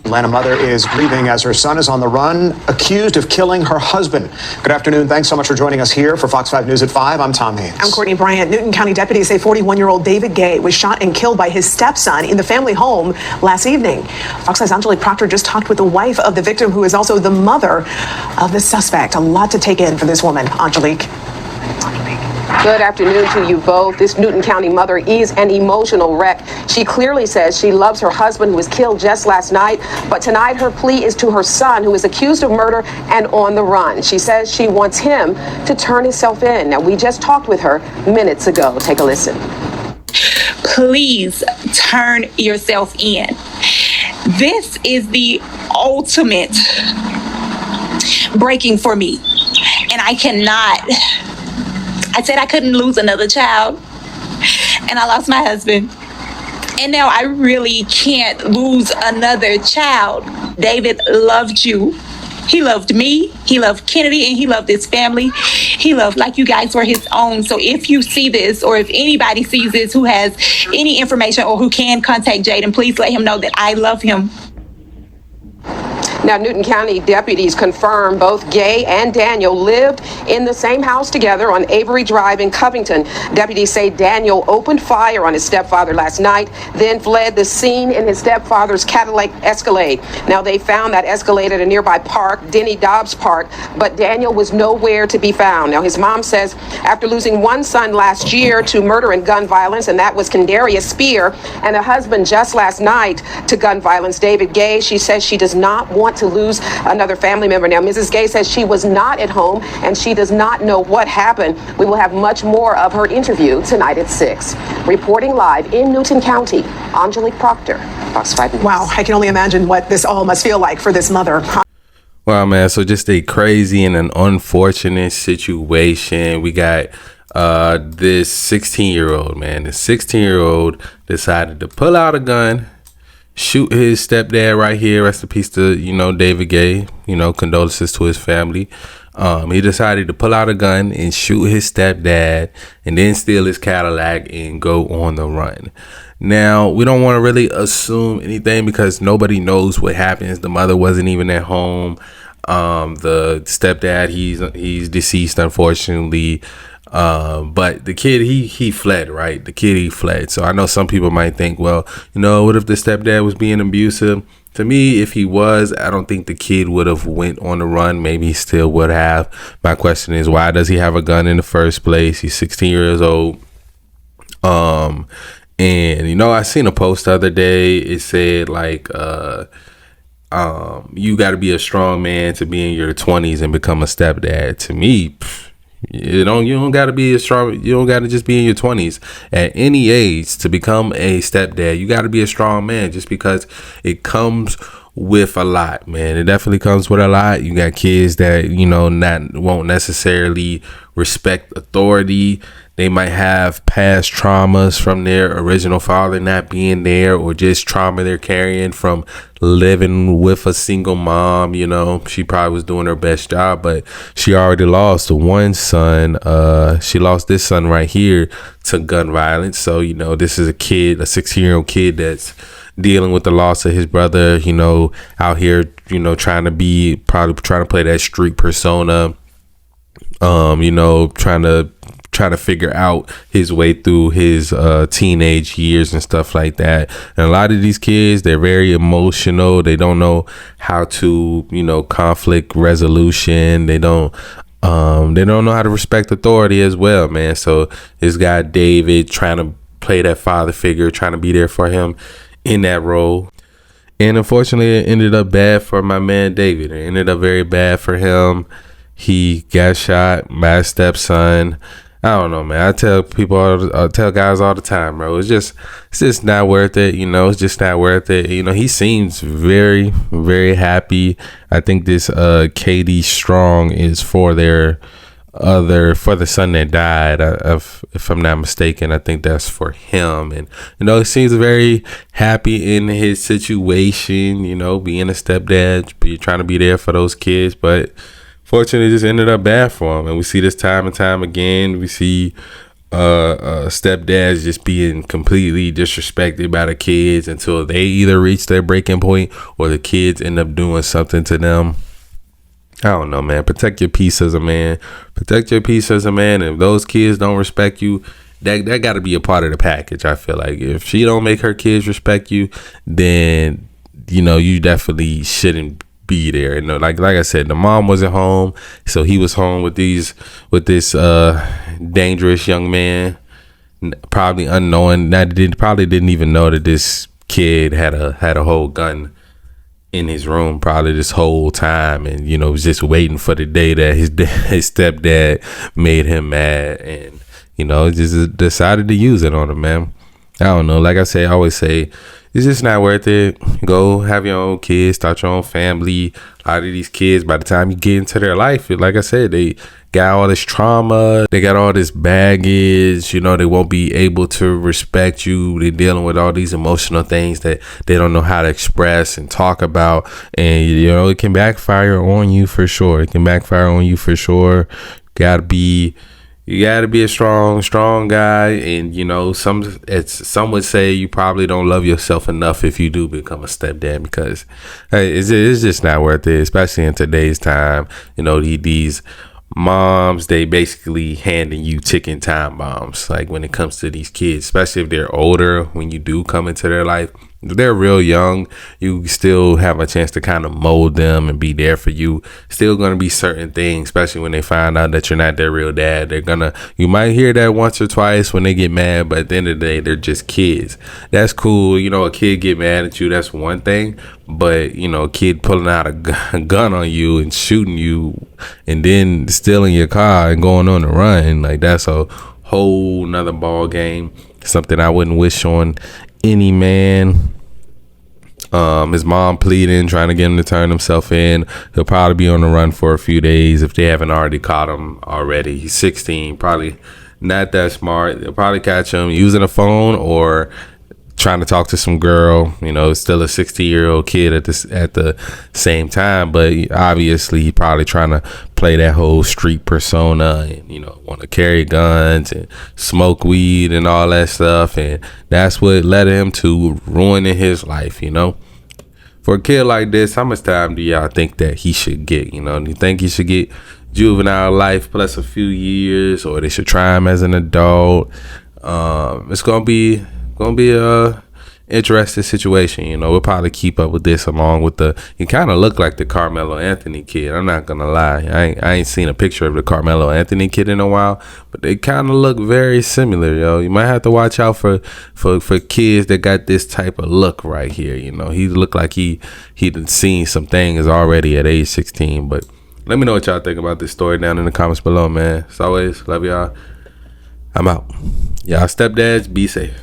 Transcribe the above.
Atlanta mother is grieving as her son is on the run, accused of killing her husband. Good afternoon. Thanks so much for joining us here for Fox 5 News at 5. I'm Tom Haynes. I'm Courtney Bryant. Newton County deputies say 41-year-old David Gay was shot and killed by his stepson in the family home last evening. Fox 5's Angelique Proctor just talked with the wife of the victim, who is also the mother of the suspect. A lot to take in for this woman. Angelique. Good afternoon to you both. This Newton County mother is an emotional wreck. She clearly says she loves her husband, who was killed just last night, but tonight her plea is to her son, who is accused of murder and on the run. She says she wants him to turn himself in. Now, we just talked with her minutes ago. Take a listen. Please turn yourself in. This is the ultimate breaking for me, and I cannot. I said I couldn't lose another child, and I lost my husband, and now I really can't lose another child. David loved you. He loved me. He loved Kennedy, and he loved his family. He loved like you guys were his own. So if you see this, or if anybody sees this who has any information or who can contact Jaden, please let him know that I love him. Now, Newton County deputies confirm both Gay and Daniel lived in the same house together on Avery Drive in Covington. Deputies say Daniel opened fire on his stepfather last night, then fled the scene in his stepfather's Cadillac Escalade. Now, they found that Escalade at a nearby park, Denny Dobbs Park, but Daniel was nowhere to be found. Now, his mom says after losing one son last year to murder and gun violence, and that was Kendarius Spear, and a husband just last night to gun violence, David Gay, she says she does not want to lose another family member. Now, Mrs. Gay says she was not at home and she does not know what happened. We will have much more of her interview tonight at 6. Reporting live in Newton County, Angelique Proctor, Fox 5 News. Wow, I can only imagine what this all must feel like for this mother. Wow, man. So just a crazy and an unfortunate situation. We got this 16-year-old, man. This 16-year-old decided to pull out a gun, shoot his stepdad right here. Rest in peace to, David Gay. Condolences to his family. He decided to pull out a gun and shoot his stepdad and then steal his Cadillac and go on the run. Now, we don't want to really assume anything because nobody knows what happens. The mother wasn't even at home. The stepdad, he's deceased, unfortunately. But the kid, he fled, right? He fled. So I know some people might think, well, what if the stepdad was being abusive? To me, if he was, I don't think the kid would have went on the run. Maybe he still would have. My question is, why does he have a gun in the first place? He's 16 years old. And I seen a post the other day. It said like, you got to be a strong man to be in your 20s and become a stepdad. To me, you don't got to be a strong. You don't got to just be in your 20s. At any age to become a stepdad, you got to be a strong man. Just because it comes with a lot, man. It definitely comes with a lot. You got kids that won't necessarily respect authority. They might have past traumas from their original father not being there, or just trauma they're carrying from living with a single mom. She probably was doing her best job, but she already lost one son. She lost this son right here to gun violence. So, this is a 16-year-old kid that's dealing with the loss of his brother, out here, trying to play that street persona, trying to figure out his way through his teenage years and stuff like that. And a lot of these kids, they're very emotional. They don't know how to, conflict resolution. They don't know how to respect authority as well, man. So this guy David trying to play that father figure, trying to be there for him in that role. And unfortunately, it ended up bad for my man David. It ended up very bad for him. He got shot by his stepson. I don't know, man. I tell guys all the time, bro. It's just not worth it. It's just not worth it. He seems very, very happy. I think this KD Strong is for the son that died. If I'm not mistaken, I think that's for him. And he seems very happy in his situation. Being a stepdad, trying to be there for those kids, but fortunately, it just ended up bad for him. And we see this time and time again. We see stepdads just being completely disrespected by the kids until they either reach their breaking point or the kids end up doing something to them. I don't know, man. Protect your peace as a man. Protect your peace as a man. If those kids don't respect you, that got to be a part of the package. I feel like if she don't make her kids respect you, then you definitely shouldn't be there. Like I said, the mom wasn't home, so he was home with this dangerous young man, probably unknowing that probably didn't even know that this kid had a whole gun in his room probably this whole time, and was just waiting for the day that his stepdad made him mad, and just decided to use it on him, man. I don't know. Like I say, I always say, it's just not worth it. Go have your own kids, start your own family. A lot of these kids, by the time you get into their life, like I said, they got all this trauma, they got all this baggage, they won't be able to respect you. They're dealing with all these emotional things that they don't know how to express and talk about, and it can backfire on you for sure. You gotta be a strong guy, and some would say you probably don't love yourself enough if you do become a stepdad, because it's just not worth it, especially in today's time. These moms, they basically handing you ticking time bombs, like when it comes to these kids, especially if they're older. When you do come into their life, if they're real young, you still have a chance to kind of mold them and be there for you. Still going to be certain things, especially when they find out that you're not their real dad. You might hear that once or twice when they get mad, but at the end of the day, they're just kids. That's cool. A kid get mad at you, that's one thing. But, a kid pulling out a gun on you and shooting you and then stealing your car and going on the run, like, that's a whole nother ball game. Something I wouldn't wish on any man. His mom pleading, trying to get him to turn himself in. He'll probably be on the run for a few days if they haven't already caught him already. He's 16, probably not that smart. They'll probably catch him using a phone or trying to talk to some girl. Still a 60-year-old kid at the same time, but obviously he probably trying to play that whole street persona and want to carry guns and smoke weed and all that stuff, and that's what led him to ruining his life. For a kid like this, how much time do y'all think that he should get? Do you think he should get juvenile life plus a few years, or they should try him as an adult? It's gonna be a interesting situation. We'll probably keep up with this along with he kind of looked like the Carmelo Anthony kid. I'm not gonna lie, I ain't seen a picture of the Carmelo Anthony kid in a while, but they kind of look very similar. You might have to watch out for kids that got this type of look right here. He looked like he'd seen some things already at age 16. But let me know what y'all think about this story down in the comments below, man. As always, love y'all. I'm out. Y'all stepdads, be safe.